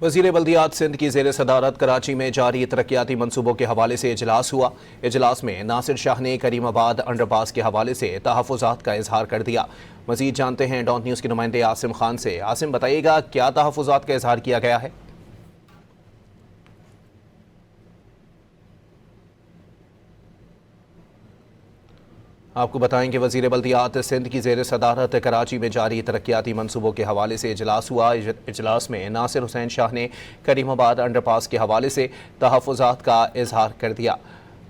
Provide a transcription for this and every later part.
وزیر بلدیات سندھ کی زیر صدارت کراچی میں جاری ترقیاتی منصوبوں کے حوالے سے اجلاس ہوا۔ اجلاس میں ناصر شاہ نے کریم آباد انڈر پاس کے حوالے سے تحفظات کا اظہار کر دیا۔ مزید جانتے ہیں ڈان نیوز کے نمائندے عاصم خان سے۔ عاصم، بتائیے گا کیا تحفظات کا اظہار کیا گیا ہے؟ آپ کو بتائیں کہ وزیر بلدیات سندھ کی زیر صدارت کراچی میں جاری ترقیاتی منصوبوں کے حوالے سے اجلاس ہوا۔ اجلاس میں ناصر حسین شاہ نے کریم آباد انڈر پاس کے حوالے سے تحفظات کا اظہار کر دیا۔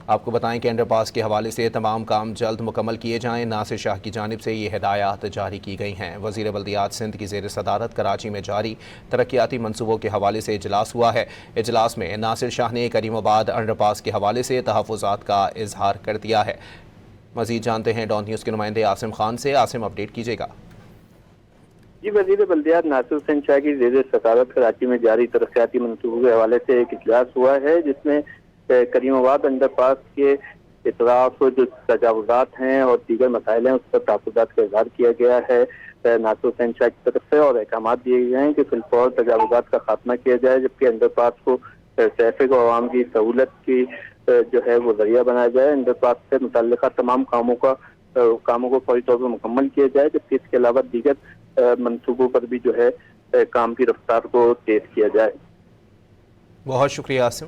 آپ کو بتائیں کہ انڈر پاس کے حوالے سے تمام کام جلد مکمل کیے جائیں۔ ناصر شاہ کی جانب سے یہ ہدایات جاری کی گئی ہیں۔ وزیر بلدیات سندھ کی زیر صدارت کراچی میں جاری ترقیاتی منصوبوں کے حوالے سے اجلاس ہوا ہے۔ اجلاس میں ناصر شاہ نے کریم آباد انڈر پاس کے حوالے سے تحفظات کا اظہار کر دیا ہے۔ مزید جانتے ہیں ڈان نیوز کے نمائندے عاصم خان سے۔ عاصم، اپڈیٹ کیجیے گا۔ جی، وزیر بلدیات ناصر حسین شاہ کی زیر صدارت کراچی میں جاری ترقیاتی منصوبوں کے حوالے سے ایک اجلاس ہوا ہے، جس میں کریم آباد انڈر پاس کے اطراف جو تجاوزات ہیں اور دیگر مسائل ہیں اس پر تحفظات کا اظہار کیا گیا ہے ناصر حسین شاہ کی طرف سے، اور احکامات دیے گئے ہیں کہ فی الفور تجاوزات کا خاتمہ کیا جائے، جبکہ انڈر پاس کو ٹریفک اور عوام کی سہولت کی جو ہے وہ ذریعہ بنایا جائے۔ انڈر پاس سے متعلقہ تمام کاموں کو فوری طور پر مکمل کیا جائے، جبکہ اس کے علاوہ دیگر منصوبوں پر بھی جو ہے کام کی رفتار کو تیز کیا جائے۔ بہت شکریہ عاصم۔